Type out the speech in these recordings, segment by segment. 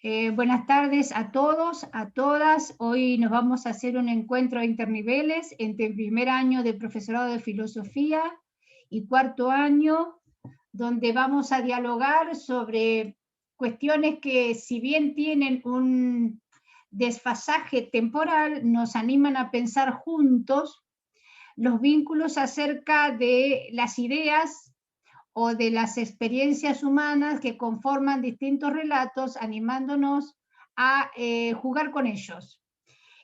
Buenas tardes a todos, a todas. Hoy nos vamos a hacer un encuentro de interniveles entre el primer año de profesorado de filosofía y cuarto año, donde vamos a dialogar sobre cuestiones que, si bien tienen un desfasaje temporal, nos animan a pensar juntos los vínculos acerca de las ideas o de las experiencias humanas que conforman distintos relatos, animándonos a jugar con ellos.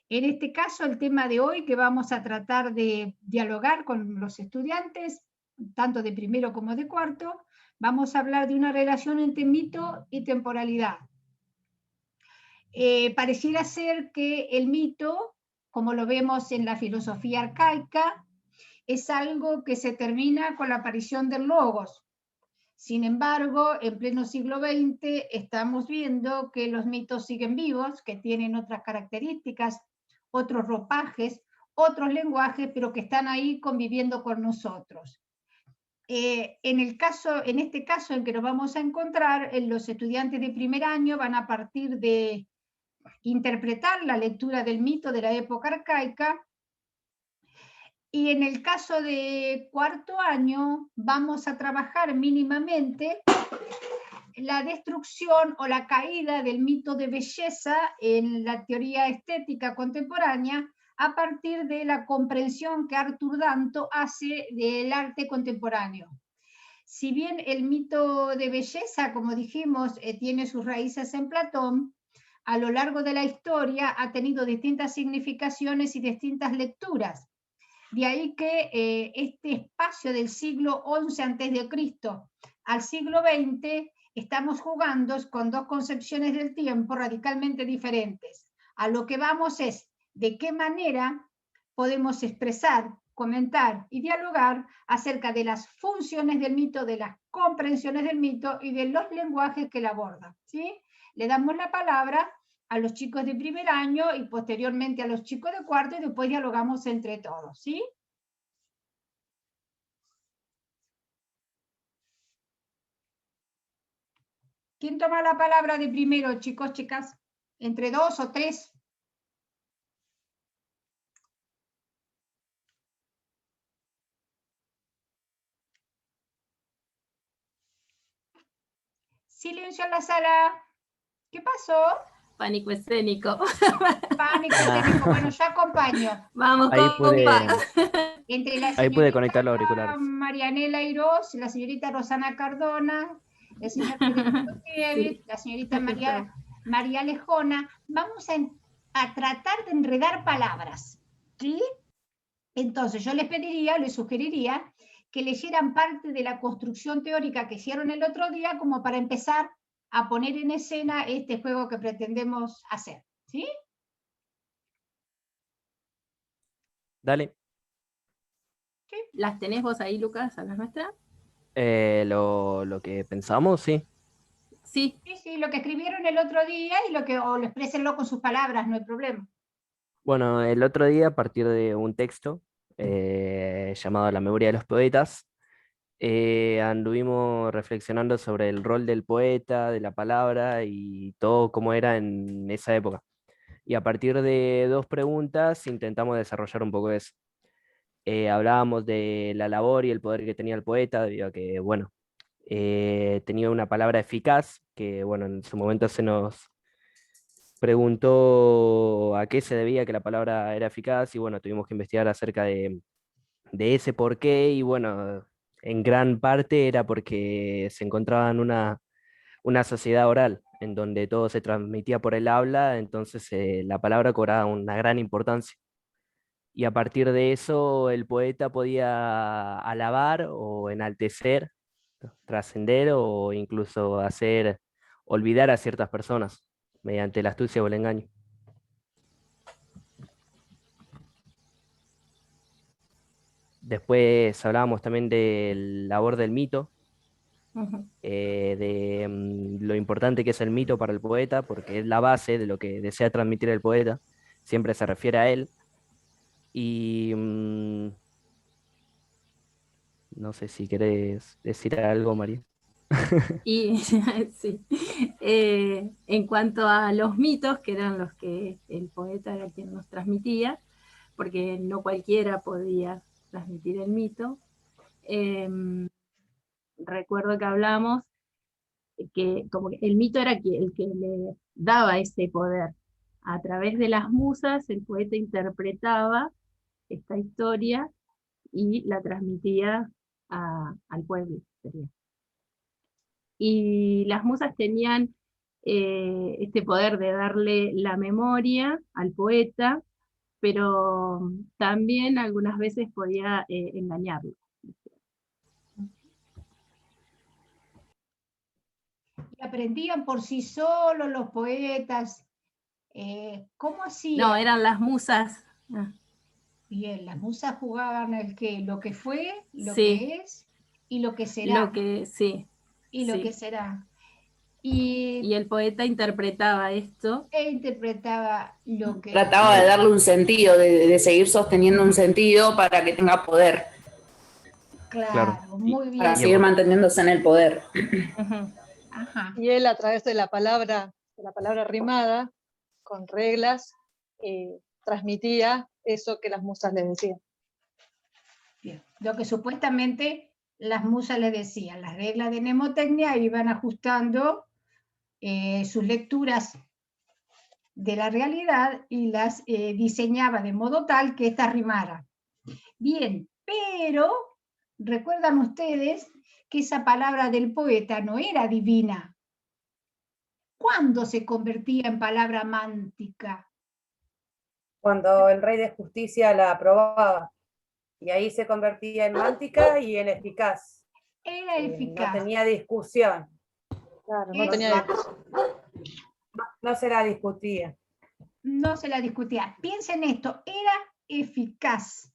En este caso, el tema de hoy que vamos a tratar de dialogar con los estudiantes, tanto de primero como de cuarto, vamos a hablar de una relación entre mito y temporalidad. Pareciera ser que el mito, como lo vemos en la filosofía arcaica, es algo que se termina con la aparición del logos. Sin embargo, en pleno siglo XX estamos viendo que los mitos siguen vivos, que tienen otras características, otros ropajes, otros lenguajes, pero que están ahí conviviendo con nosotros. En este caso en que nos vamos a encontrar, los estudiantes de primer año van a partir de interpretar la lectura del mito de la época arcaica. Y en el caso de cuarto año vamos a trabajar mínimamente la destrucción o la caída del mito de belleza en la teoría estética contemporánea a partir de la comprensión que Arthur Danto hace del arte contemporáneo. Si bien el mito de belleza, como dijimos, tiene sus raíces en Platón, a lo largo de la historia ha tenido distintas significaciones y distintas lecturas. De ahí que este espacio del siglo XI a.C. al siglo XX estamos jugando con dos concepciones del tiempo radicalmente diferentes. A lo que vamos es de qué manera podemos expresar, comentar y dialogar acerca de las funciones del mito, de las comprensiones del mito y de los lenguajes que la abordan, ¿sí? Le damos la palabra a los chicos de primer año y posteriormente a los chicos de cuarto y después dialogamos entre todos, ¿sí? ¿Quién toma la palabra de primero, chicos, chicas? ¿Entre dos o tres? Silencio en la sala. ¿Qué pasó? Pánico escénico. Pánico escénico. Bueno, yo acompaño. Vamos, Ahí compa. Entre la ahí pude señorita conectar los auriculares. Marianela Irós, la señorita Rosana Cardona, el señor Federico Kiewicz, Sí, la señorita aquí estamos. María Lejona, vamos a tratar de enredar palabras, ¿sí? Entonces yo les pediría, les sugeriría que leyeran parte de la construcción teórica que hicieron el otro día como para empezar a poner en escena este juego que pretendemos hacer, ¿sí? Dale. ¿Sí? ¿Las tenés vos ahí, Lucas, a las nuestras? Lo que pensamos, sí. Sí. Sí, sí, lo que escribieron el otro día y o lo exprésenlo con sus palabras, no hay problema. Bueno, el otro día, a partir de un texto llamado La memoria de los poetas, anduvimos reflexionando sobre el rol del poeta, de la palabra y todo cómo era en esa época. Y a partir de dos preguntas intentamos desarrollar un poco eso. Hablábamos de la labor y el poder que tenía el poeta, debido a que, bueno, tenía una palabra eficaz, que, bueno, en su momento se nos preguntó a qué se debía que la palabra era eficaz y, bueno, tuvimos que investigar acerca de ese por qué y, bueno, en gran parte era porque se encontraba en una sociedad oral, en donde todo se transmitía por el habla, entonces la palabra cobraba una gran importancia. Y a partir de eso el poeta podía alabar o enaltecer, trascender o incluso hacer olvidar a ciertas personas mediante la astucia o el engaño. Después hablábamos también del labor del mito, de lo importante que es el mito para el poeta, porque es la base de lo que desea transmitir el poeta, siempre se refiere a él. Y no sé si querés decir algo, María. Y sí. En cuanto a los mitos, que eran los que el poeta era quien nos transmitía, porque no cualquiera podía transmitir el mito, recuerdo que hablamos que como que el mito era el que le daba ese poder. A través de las musas, el poeta interpretaba esta historia y la transmitía al pueblo. Sería. Y las musas tenían este poder de darle la memoria al poeta, pero también algunas veces podía engañarlo. Y aprendían por sí solos los poetas. ¿Cómo No, hacían? eran las musas. Ah, Bien, las musas jugaban lo que fue, lo sí, que es y lo que lo será. que sí, Y lo que sí. será. Y Y el poeta interpretaba esto. interpretaba lo que, Trataba de darle un sentido, de seguir sosteniendo un sentido para que tenga poder, Claro. claro, muy para Y bien. en- seguir manteniéndose en el poder. Ujú. Ajá. Y él a través de la palabra rimada, con reglas, transmitía eso que las musas le decían. Bien. Lo que supuestamente las musas le decían, las reglas de mnemotecnia iban ajustando sus lecturas de la realidad y las diseñaba de modo tal que esta rimara. Bien, pero recuerdan ustedes que esa palabra del poeta no era divina. ¿Cuándo se convertía en palabra mántica? Cuando el rey de justicia la aprobaba. Y ahí se convertía en mántica y en eficaz. Era No eficaz. tenía discusión. Claro, no No, tenía no, no se la discutía. No se la discutía. Piensen esto, era eficaz.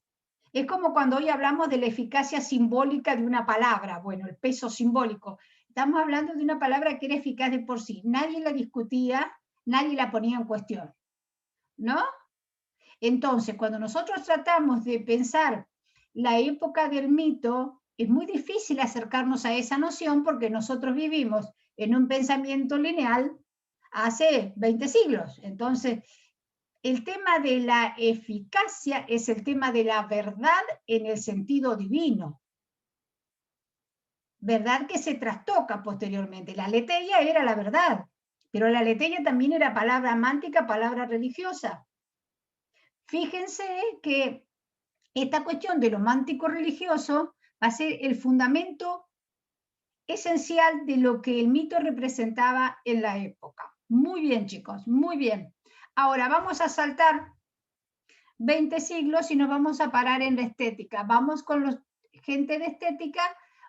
Es como cuando hoy hablamos de la eficacia simbólica de una palabra, bueno, el peso simbólico. Estamos hablando de una palabra que era eficaz de por sí. Nadie la discutía, nadie la ponía en cuestión, ¿no? Entonces, cuando nosotros tratamos de pensar la época del mito, es muy difícil acercarnos a esa noción porque nosotros vivimos en un pensamiento lineal hace 20 siglos. Entonces, el tema de la eficacia es el tema de la verdad en el sentido divino. Verdad que se trastoca posteriormente. La aletheia era la verdad, pero la aletheia también era palabra mántica, palabra religiosa. Fíjense que esta cuestión de lo mántico religioso va a ser el fundamento esencial de lo que el mito representaba en la época. Muy bien, chicos, muy bien. Ahora vamos a saltar 20 siglos y nos vamos a parar en la estética. Vamos con los gente de estética.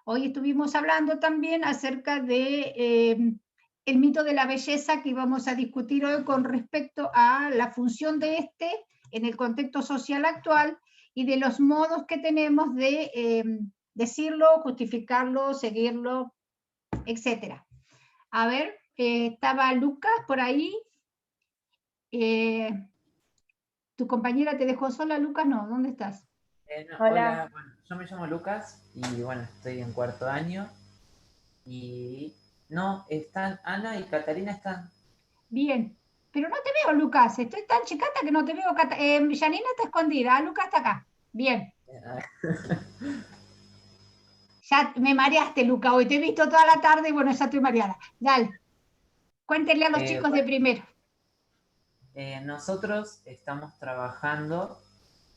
Hoy estuvimos hablando también acerca de el mito de la belleza que íbamos a discutir hoy con respecto a la función de este en el contexto social actual y de los modos que tenemos de decirlo, justificarlo, seguirlo, etcétera. A ver, estaba Lucas por ahí. ¿Tu compañera te dejó sola, Lucas? No, ¿dónde estás? No, Hola. hola, bueno, yo me llamo Lucas y bueno, estoy en cuarto año y no, están Ana y Catarina están. Bien, pero no te veo, Lucas. Estoy tan chicata que no te veo. Janina está escondida, Lucas está acá. Bien, ya me mareaste, Lucas. Hoy te he visto toda la tarde y bueno, ya estoy mareada. Dale, cuéntenle a los chicos de Bueno, primero. nosotros estamos trabajando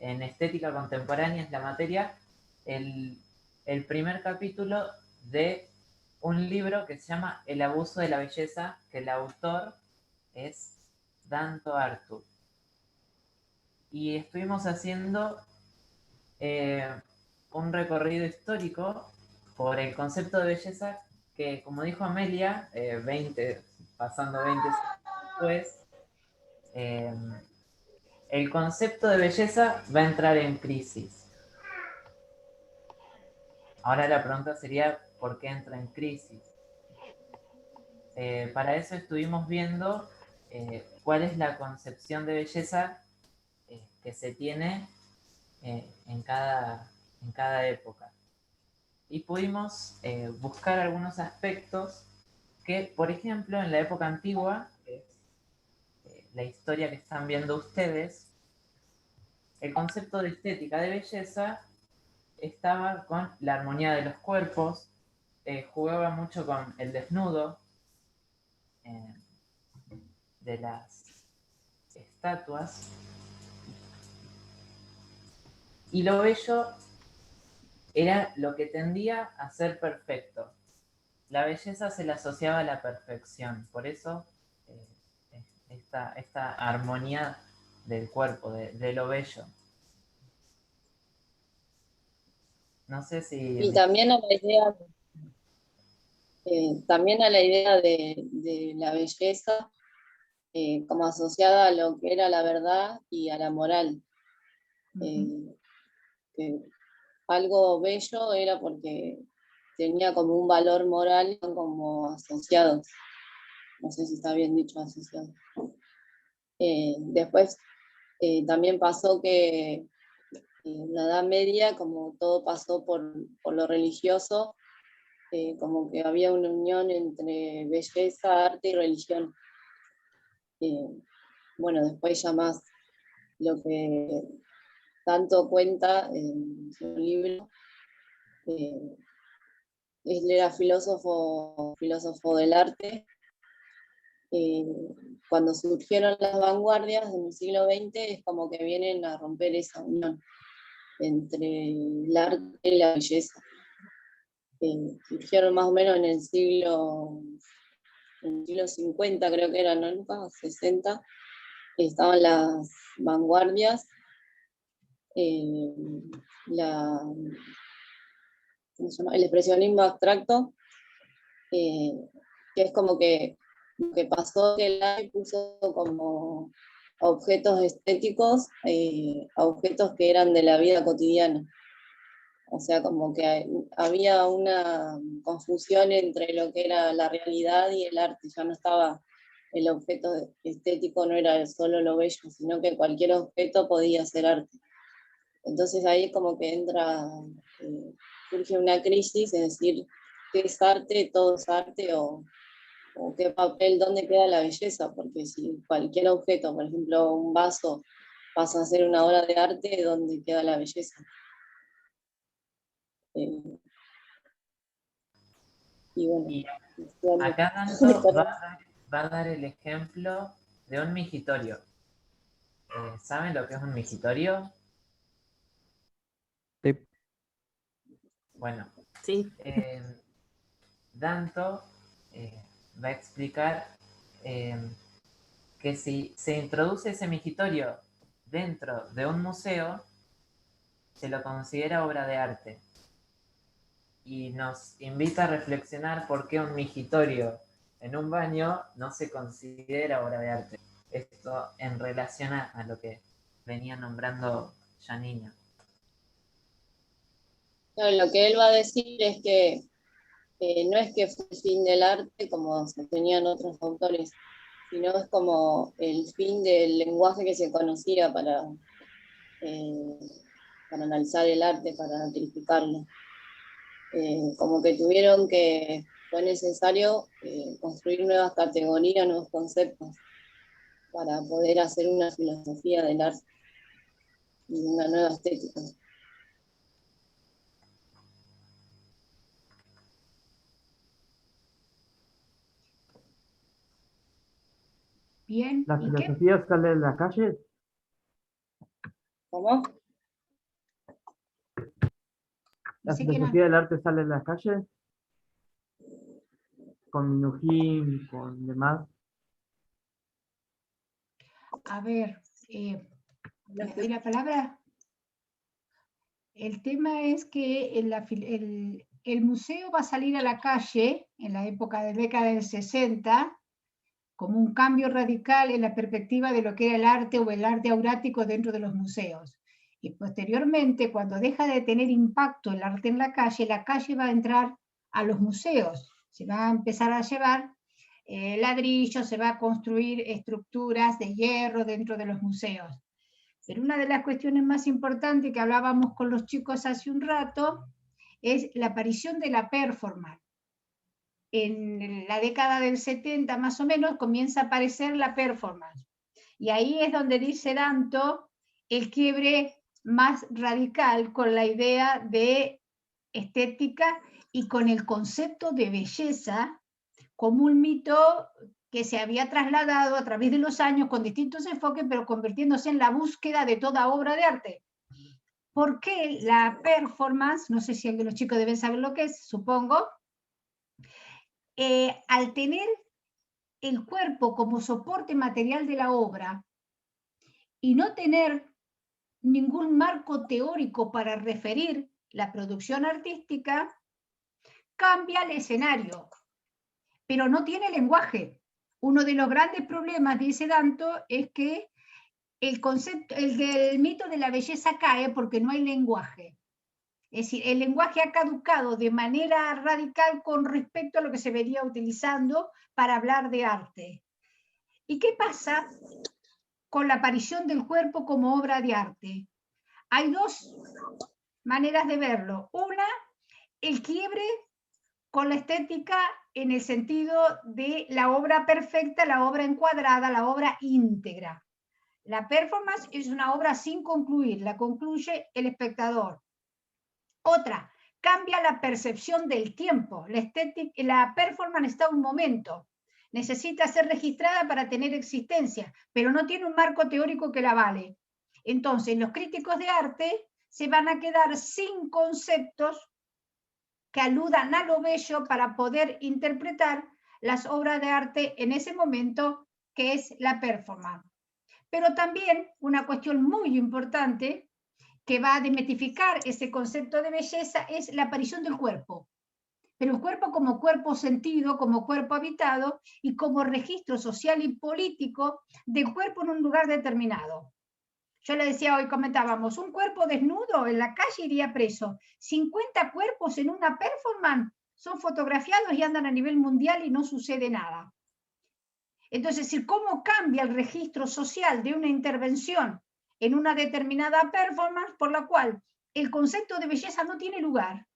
en estética contemporánea, es la materia, el, el primer capítulo de un libro que se llama El abuso de la belleza, que el autor es Danto Artur. Y estuvimos haciendo un recorrido histórico por el concepto de belleza que, como dijo Amelia, pasando 20 después, eh, el concepto de belleza va a entrar en crisis. Ahora la pregunta sería, ¿por qué entra en crisis? Para eso estuvimos viendo cuál es la concepción de belleza que se tiene en cada época. y pudimos buscar algunos aspectos que, por ejemplo, en la época antigua, que es la historia que están viendo ustedes, el concepto de estética de belleza estaba con la armonía de los cuerpos, jugaba mucho con el desnudo de las estatuas, y lo bello era lo que tendía a ser perfecto. La belleza se le asociaba a la perfección, por eso esta armonía del cuerpo, de lo bello. No sé si... Y también a la idea, de la belleza como asociada a lo que era la verdad y a la moral. Que algo bello era porque tenía como un valor moral como asociado. No sé si está bien dicho asociado. Después también pasó que en la Edad Media, como todo pasó por lo religioso, como que había una unión entre belleza, arte y religión. Bueno, después ya más lo que tanto cuenta en su libro, él era filósofo del arte. Cuando surgieron las vanguardias en el siglo XX, es como que vienen a romper esa unión entre el arte y la belleza. Surgieron más o menos en el siglo 50, creo que era, ¿no, Lucas? 60, estaban las vanguardias, ¿cómo se llama? El expresionismo abstracto, que es como que lo que pasó que el arte puso como objetos estéticos a objetos que eran de la vida cotidiana. O sea, como que había una confusión entre lo que era la realidad y el arte. Ya no estaba el objeto estético, no era solo lo bello, sino que cualquier objeto podía ser arte. Entonces ahí como que surge una crisis, es decir, ¿qué es arte? ¿Todo es arte? ¿O qué papel, dónde queda la belleza? Porque si cualquier objeto, por ejemplo un vaso, pasa a ser una obra de arte, ¿dónde queda la belleza? Y bueno, Y acá Danto va a dar el ejemplo de un migitorio. ¿Saben lo que es un migitorio? Sí. Bueno, Sí. Danto va a explicar que si se introduce ese migitorio dentro de un museo, se lo considera obra de arte. Y nos invita a reflexionar por qué un migitorio en un baño no se considera obra de arte. Esto en relación a lo que venía nombrando Janina. claro, lo que él va a decir es que no es que fue el fin del arte como sostenían otros autores, sino es como el fin del lenguaje que se conocía para analizar el arte, para criticarlo. Como que fue necesario construir nuevas categorías, nuevos conceptos, para poder hacer una filosofía del arte y una nueva estética. Bien, ¿La ¿y qué? filosofía sale de la calle? ¿Cómo? ¿La Dice que no. filosofía del arte sale de la calle? Con Minujín, con demás. A ver, ¿me doy la palabra? El tema es que el museo va a salir a la calle en la época de década del 60 como un cambio radical en la perspectiva de lo que era el arte o el arte aurático dentro de los museos. Y posteriormente, cuando deja de tener impacto el arte en la calle va a entrar a los museos. Se va a empezar a llevar ladrillos, se va a construir estructuras de hierro dentro de los museos. Pero una de las cuestiones más importantes que hablábamos con los chicos hace un rato es la aparición de la performance. En la década del 70 más o menos comienza a aparecer la performance. Y ahí es donde dice Danto el quiebre más radical con la idea de estética y con el concepto de belleza como un mito que se había trasladado a través de los años con distintos enfoques, pero convirtiéndose en la búsqueda de toda obra de arte. ¿Por qué la performance? No sé si algunos chicos deben saber lo que es, supongo. Al tener el cuerpo como soporte material de la obra y no tener ningún marco teórico para referir la producción artística, cambia el escenario, pero no tiene lenguaje. Uno de los grandes problemas, dice Danto, es que el mito de la belleza cae porque no hay lenguaje. Es decir, el lenguaje ha caducado de manera radical con respecto a lo que se venía utilizando para hablar de arte. ¿Y qué pasa con la aparición del cuerpo como obra de arte? Hay dos maneras de verlo. Una, el quiebre con la estética en el sentido de la obra perfecta, la obra encuadrada, la obra íntegra. La performance es una obra sin concluir, la concluye el espectador. Otra, cambia la percepción del tiempo. La performance está en un momento, necesita ser registrada para tener existencia, pero no tiene un marco teórico que la vale. Entonces, los críticos de arte se van a quedar sin conceptos que aludan a lo bello para poder interpretar las obras de arte en ese momento, que es la performance. Pero también una cuestión muy importante que va a desmitificar ese concepto de belleza es la aparición del cuerpo. Pero el cuerpo como cuerpo sentido, como cuerpo habitado y como registro social y político del cuerpo en un lugar determinado. Yo le decía hoy, comentábamos, un cuerpo desnudo en la calle iría preso. 50 cuerpos en una performance son fotografiados y andan a nivel mundial y no sucede nada. Entonces, ¿cómo cambia el registro social de una intervención en una determinada performance por la cual el concepto de belleza no tiene lugar?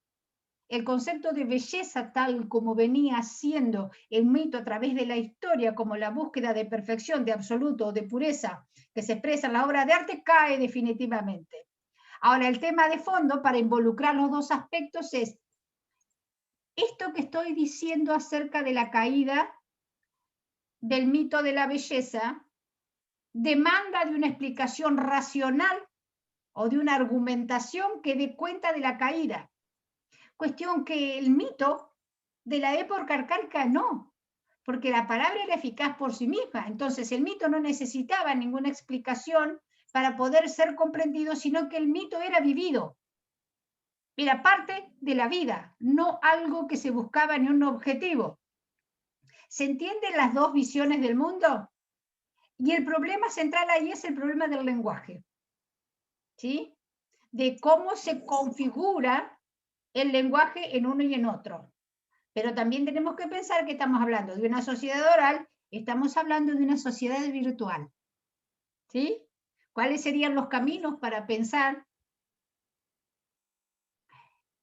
El concepto de belleza tal como venía siendo el mito a través de la historia, como la búsqueda de perfección, de absoluto, de pureza, que se expresa en la obra de arte, cae definitivamente. Ahora, el tema de fondo, para involucrar los dos aspectos, es esto que estoy diciendo acerca de la caída del mito de la belleza, demanda de una explicación racional o de una argumentación que dé cuenta de la caída. Cuestión que el mito de la época arcaica no, porque la palabra era eficaz por sí misma. Entonces el mito no necesitaba ninguna explicación para poder ser comprendido, sino que el mito era vivido. Era parte de la vida, no algo que se buscaba ni un objetivo. ¿Se entienden las dos visiones del mundo? Y el problema central ahí es el problema del lenguaje, ¿sí? De cómo se configura el lenguaje en uno y en otro. Pero también tenemos que pensar que estamos hablando de una sociedad oral, estamos hablando de una sociedad virtual, ¿sí? ¿Cuáles serían los caminos para pensar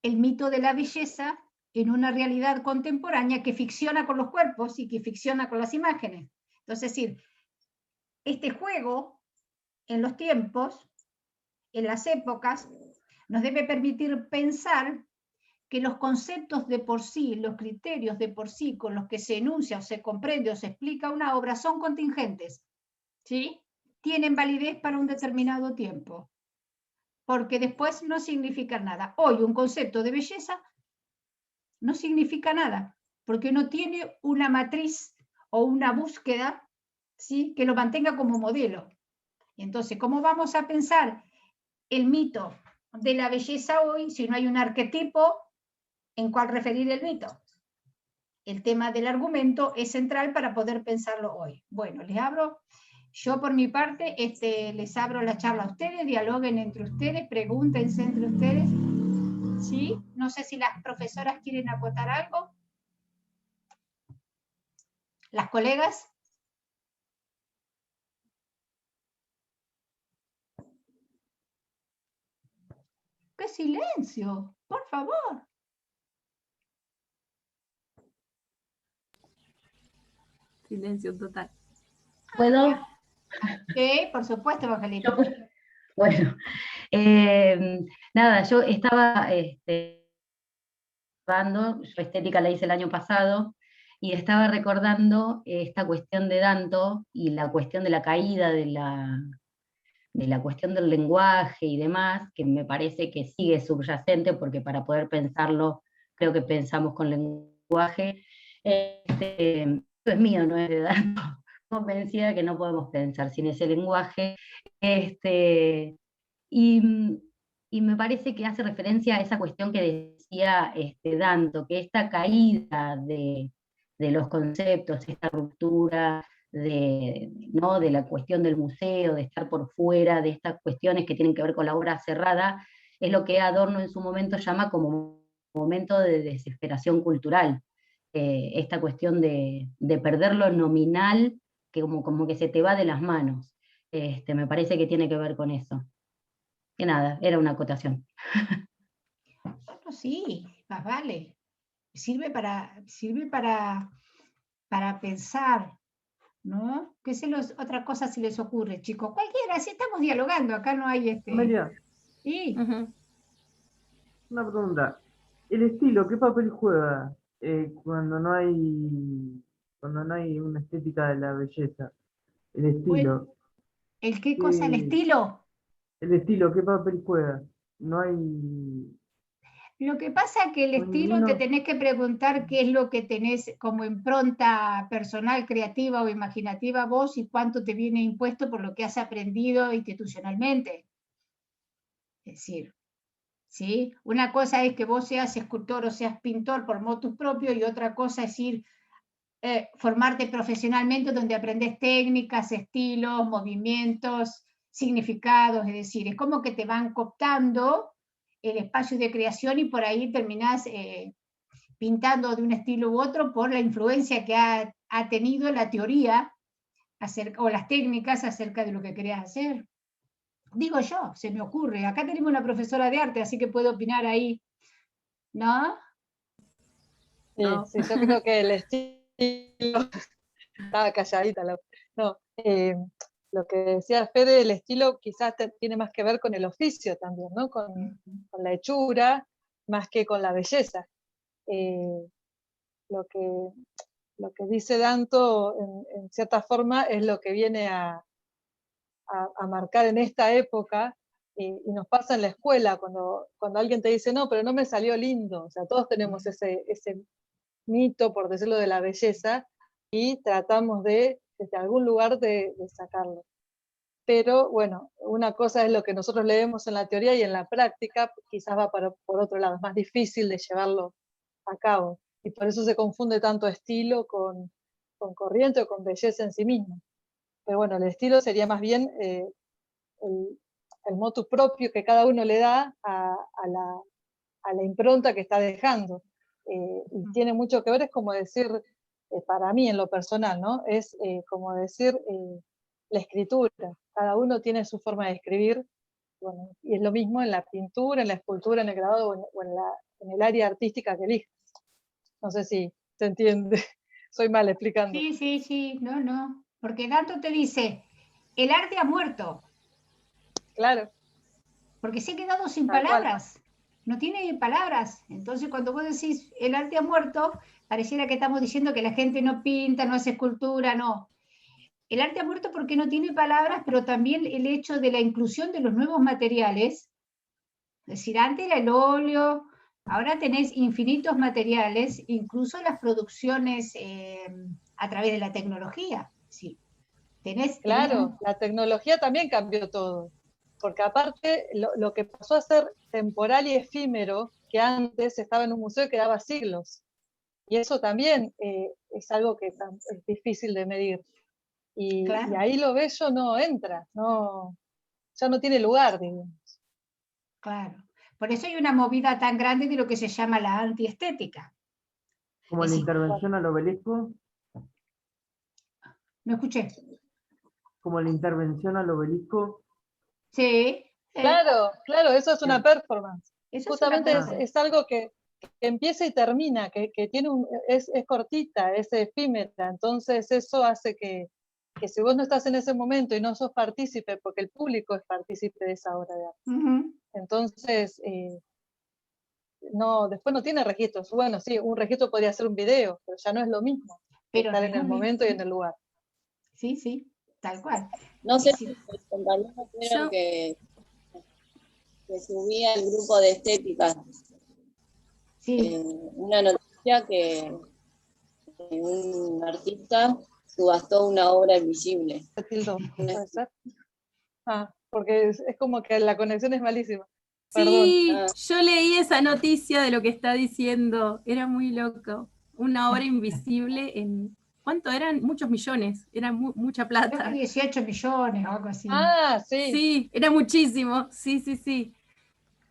el mito de la belleza en una realidad contemporánea que ficciona con los cuerpos y que ficciona con las imágenes? Entonces, es decir, este juego en los tiempos, en las épocas, nos debe permitir pensar que los conceptos de por sí, los criterios de por sí con los que se enuncia o se comprende o se explica una obra son contingentes, ¿sí? Tienen validez para un determinado tiempo, porque después no significan nada. Hoy un concepto de belleza no significa nada, porque no tiene una matriz o una búsqueda, ¿sí?, que lo mantenga como modelo. Entonces, ¿cómo vamos a pensar el mito de la belleza hoy si no hay un arquetipo en cuál referir el mito? El tema del argumento es central para poder pensarlo hoy. Bueno, les abro, yo por mi parte, les abro la charla a ustedes, dialoguen entre ustedes, pregúntense entre ustedes. ¿Sí? No sé si las profesoras quieren acotar algo. ¿Las colegas? ¡Qué silencio! Por favor. Silencio total. ¿Puedo? Sí, por supuesto, Evangelina. Bueno, nada, yo estaba yo estética la hice el año pasado, y estaba recordando esta cuestión de Danto y la cuestión de la caída de la cuestión del lenguaje y demás, que me parece que sigue subyacente, porque para poder pensarlo, creo que pensamos con lenguaje. Esto es mío, no es de Danto, convencida que no podemos pensar sin ese lenguaje. Y, y me parece que hace referencia a esa cuestión que decía Danto, que esta caída de los conceptos, esta ruptura ¿no? de la cuestión del museo, de estar por fuera, de estas cuestiones que tienen que ver con la obra cerrada, es lo que Adorno en su momento llama como momento de desesperación cultural. Esta cuestión de perder lo nominal, que como que se te va de las manos. Me parece que tiene que ver con eso. Que nada, era una acotación. Bueno, sí, más vale. Sirve para pensar, ¿no? Otra cosa se les ocurre, chicos? Cualquiera, si estamos dialogando, acá no hay Amelia, Sí. una pregunta. ¿El estilo qué papel juega cuando no hay una estética de la belleza? El estilo. ¿El qué cosa? ¿El ¿qué- estilo? el estilo qué papel juega? No hay, Lo que pasa es que el no hay estilo te ninguno. tenés que preguntar qué es lo que tenés como impronta personal, creativa o imaginativa vos y cuánto te viene impuesto por lo que has aprendido institucionalmente. Es decir, ¿sí? Una cosa es que vos seas escultor o seas pintor por motus propio, y otra cosa es formarte profesionalmente, donde aprendes técnicas, estilos, movimientos, significados. Es decir, es como que te van cooptando el espacio de creación y por ahí terminás pintando de un estilo u otro por la influencia que ha tenido la teoría o las técnicas acerca de lo que querías hacer. Digo yo, se me ocurre. Acá tenemos una profesora de arte, así que puedo opinar ahí, ¿no? Sí, No. sí, yo creo que el estilo, estaba calladita, no, lo que decía Fede, el estilo quizás tiene más que ver con el oficio también, ¿no? Con la hechura, más que con la belleza. Lo que dice Danto, en cierta forma, es lo que viene a marcar en esta época, y nos pasa en la escuela, cuando alguien te dice, no, pero no me salió lindo. O sea, todos tenemos ese mito, por decirlo, de la belleza, y tratamos desde algún lugar de sacarlo. Pero bueno, una cosa es lo que nosotros leemos en la teoría, y en la práctica quizás va por otro lado, es más difícil de llevarlo a cabo. Y por eso se confunde tanto estilo con corriente o con belleza en sí mismo. Pero bueno, el estilo sería más bien el motu propio que cada uno le da a la impronta que está dejando. Y tiene mucho que ver, es como decir, para mí en lo personal, ¿no? Es como decir la escritura. Cada uno tiene su forma de escribir, bueno, y es lo mismo en la pintura, en la escultura, en el grabado o en el área artística que elijas. No sé si se entiende, soy mal explicando. Sí, no. Porque Danto te dice, el arte ha muerto. Claro. Porque se ha quedado sin Tal cual. palabras. No tiene palabras. Entonces, cuando vos decís el arte ha muerto, pareciera que estamos diciendo que la gente no pinta, no hace escultura, no. El arte ha muerto porque no tiene palabras, pero también el hecho de la inclusión de los nuevos materiales. Es decir, antes era el óleo, ahora tenés infinitos materiales, incluso las producciones a través de la tecnología. Sí. Claro, la tecnología también cambió todo, porque aparte lo que pasó a ser temporal y efímero, que antes estaba en un museo y quedaba siglos, y eso también es algo que es difícil de medir, y ahí lo bello no entra, ya no tiene lugar, digamos. Claro, por eso hay una movida tan grande de lo que se llama la antiestética. Como la intervención al obelisco. No escuché. Como la intervención al obelisco. Sí. Claro, eso es una performance. Eso justamente es una es algo que empieza y termina, que tiene es cortita, es efímera, entonces eso hace que si vos no estás en ese momento y no sos partícipe, porque el público es partícipe de esa obra de arte, entonces no, después no tiene registros. Bueno, sí, un registro podría ser un video, pero ya no es lo mismo que estar en el momento y en el lugar. Sí, sí, tal cual. No sé si los compañeros vieron que subía el grupo de estética una noticia que un artista subastó una obra invisible. ¿Puede ser? Porque es como que la conexión es malísima. Sí, Perdón. yo leí esa noticia de lo que está diciendo, era muy loco. Una obra invisible en... ¿Cuánto eran? Muchos millones, era mucha plata. Creo que 18 millones o algo así. Sí. Sí, era muchísimo, sí.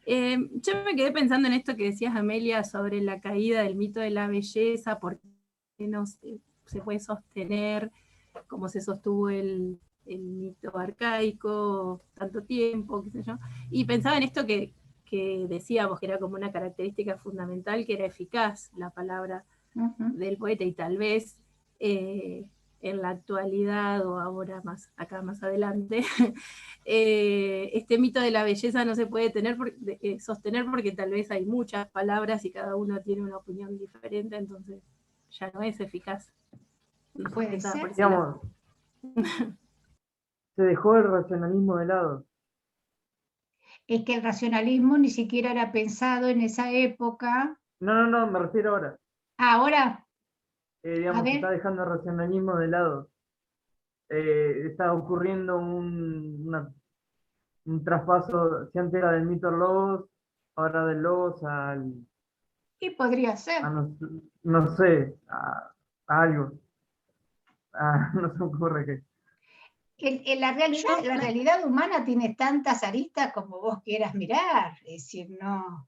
Yo me quedé pensando en esto que decías, Amelia, sobre la caída del mito de la belleza, por qué no se puede sostener como se sostuvo el mito arcaico tanto tiempo, qué sé yo. Y pensaba en esto que decíamos, que era como una característica fundamental, que era eficaz la palabra del poeta, y tal vez en la actualidad, o ahora acá más adelante, este mito de la belleza no se puede sostener porque tal vez hay muchas palabras y cada uno tiene una opinión diferente, entonces ya no es eficaz. No puede ser. Digamos, se dejó el racionalismo de lado. Es que el racionalismo ni siquiera era pensado en esa época. No, me refiero ahora. Ahora. Digamos, se está dejando el racionalismo de lado. Está ocurriendo un traspaso, si antes era del mito al logos, ahora del logos al... Y podría ser. No sé, a algo. No se me ocurre qué. La realidad humana tiene tantas aristas como vos quieras mirar. Es decir, no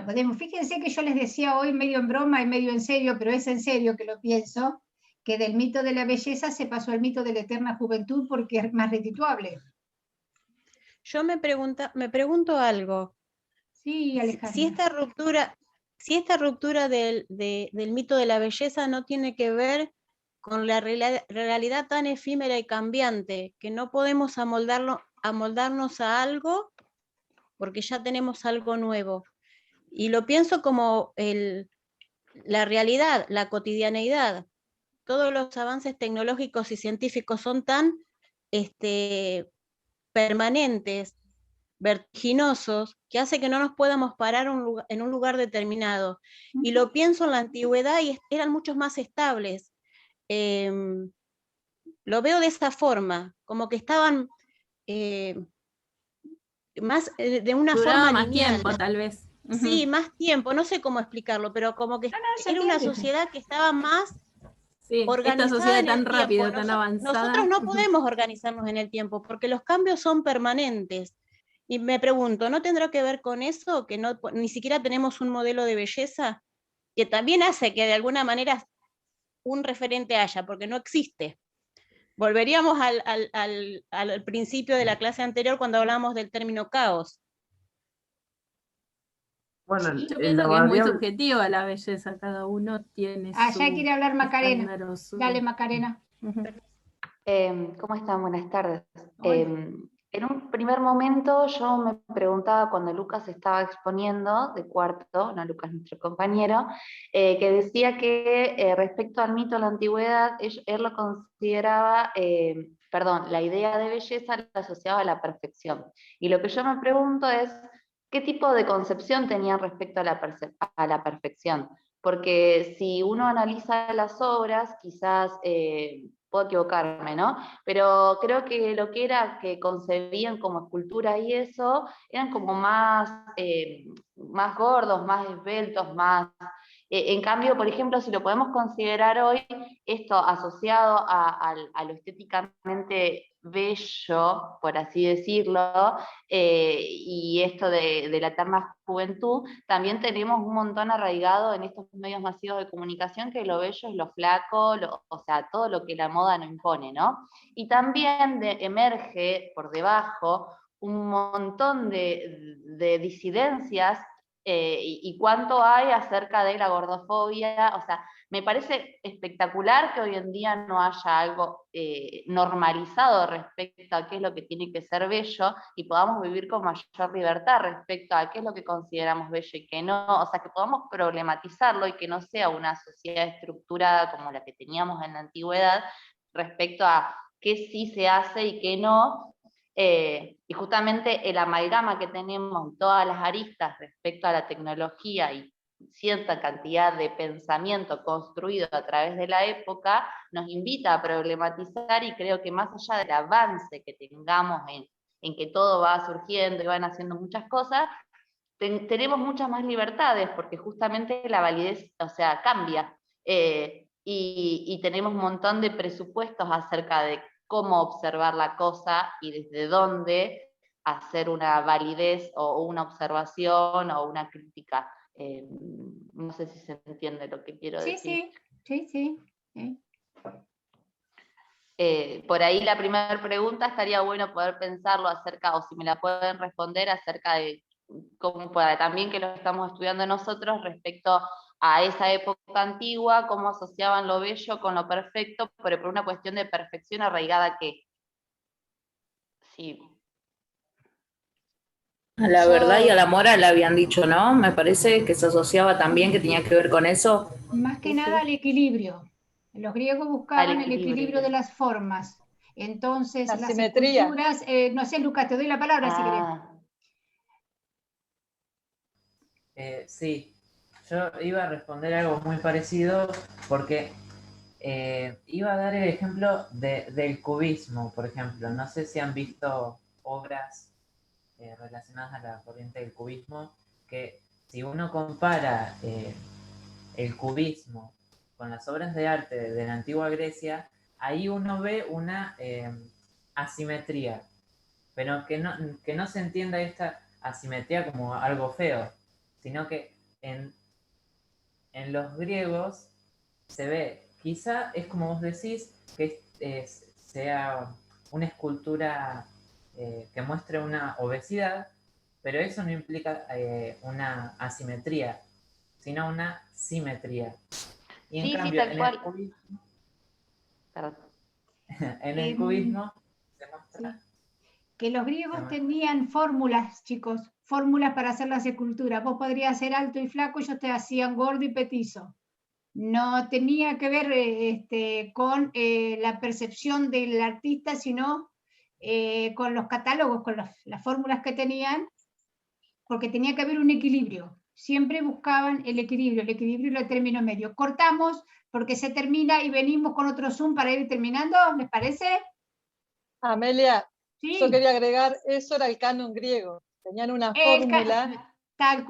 podemos. Fíjense que yo les decía hoy medio en broma y medio en serio, pero es en serio que lo pienso, que del mito de la belleza se pasó al mito de la eterna juventud porque es más redituable. Yo me pregunto algo. Sí, Alejandra. Si esta ruptura del mito de la belleza no tiene que ver con la realidad tan efímera y cambiante, que no podemos amoldarnos a algo porque ya tenemos algo nuevo. Y lo pienso como la realidad, la cotidianeidad. Todos los avances tecnológicos y científicos son tan permanentes, vertiginosos, que hace que no nos podamos parar en un lugar determinado. Y lo pienso en la antigüedad y eran muchos más estables. Lo veo de esa forma, como que estaban más de una forma más lineal. tiempo, tal vez. Sí, más tiempo, no sé cómo explicarlo, pero como que era una sociedad que estaba más organizada. Esta sociedad en tan el rápida, tiempo. tan avanzada. Nosotros no podemos organizarnos en el tiempo porque los cambios son permanentes. Y me pregunto, ¿no tendrá que ver con eso? Que ni siquiera tenemos un modelo de belleza, que también hace que de alguna manera un referente haya, porque no existe. Volveríamos al principio de la clase anterior cuando hablamos del término caos. Bueno, yo pienso que es muy subjetiva la belleza, cada uno tiene su... Ya quiere hablar Macarena. Dale, Macarena. ¿Cómo están? Buenas tardes. En un primer momento yo me preguntaba cuando Lucas estaba exponiendo de cuarto, no Lucas, nuestro compañero, que decía que respecto al mito de la antigüedad, él lo consideraba, la idea de belleza la asociaba a la perfección. Y lo que yo me pregunto es, ¿qué tipo de concepción tenían respecto a la perfección? Porque si uno analiza las obras, quizás... puedo equivocarme, ¿no? Pero creo que lo que era que concebían como escultura y eso, eran como más gordos, más esbeltos, más... en cambio, por ejemplo, si lo podemos considerar hoy, esto asociado a lo estéticamente bello, por así decirlo, y esto de la eterna juventud, también tenemos un montón arraigado en estos medios masivos de comunicación que lo bello es lo flaco, o sea, todo lo que la moda no impone, ¿no? Y también emerge por debajo un montón de disidencias y cuánto hay acerca de la gordofobia. O sea, me parece espectacular que hoy en día no haya algo normalizado respecto a qué es lo que tiene que ser bello y podamos vivir con mayor libertad respecto a qué es lo que consideramos bello y qué no. O sea, que podamos problematizarlo y que no sea una sociedad estructurada como la que teníamos en la antigüedad respecto a qué sí se hace y qué no. Y justamente el amalgama que tenemos en todas las aristas respecto a la tecnología y cierta cantidad de pensamiento construido a través de la época, nos invita a problematizar, y creo que más allá del avance que tengamos en que todo va surgiendo y van haciendo muchas cosas, tenemos muchas más libertades, porque justamente la validez, o sea, cambia, y tenemos un montón de presupuestos acerca de cómo observar la cosa y desde dónde hacer una validez o una observación o una crítica. No sé si se entiende lo que quiero decir. Sí. Por ahí la primera pregunta estaría bueno poder pensarlo acerca, o si me la pueden responder, acerca de cómo también que lo estamos estudiando nosotros respecto a esa época antigua, cómo asociaban lo bello con lo perfecto, pero por una cuestión de perfección arraigada que sí. A la verdad y a la moral le habían dicho, ¿no? Me parece que se asociaba también, que tenía que ver con eso. Más que nada al equilibrio. Los griegos buscaban el equilibrio de las formas. Entonces, la las simetría. esculturas, no sé, Lucas, te doy la palabra si querés. Sí, yo iba a responder algo muy parecido porque iba a dar el ejemplo del cubismo, por ejemplo. No sé si han visto obras relacionadas a la corriente del cubismo, que si uno compara el cubismo con las obras de arte de la antigua Grecia, ahí uno ve una asimetría, pero que no se entienda esta asimetría como algo feo, sino que en los griegos se ve, quizá es como vos decís, que sea una escultura que muestre una obesidad, pero eso no implica una asimetría, sino una simetría. Y en cambio, tal cual. En el cubismo se muestra... Que los griegos tenían fórmulas, chicos, fórmulas para hacer las esculturas. Vos podrías ser alto y flaco, ellos te hacían gordo y petizo. No tenía que ver con la percepción del artista, sino con los catálogos, con las fórmulas que tenían, porque tenía que haber un equilibrio. Siempre buscaban el equilibrio y el término medio. Cortamos porque se termina y venimos con otro Zoom para ir terminando, ¿les parece? Amelia, sí. Yo quería agregar, eso era el canon griego. Tenían una fórmula. Tal cual.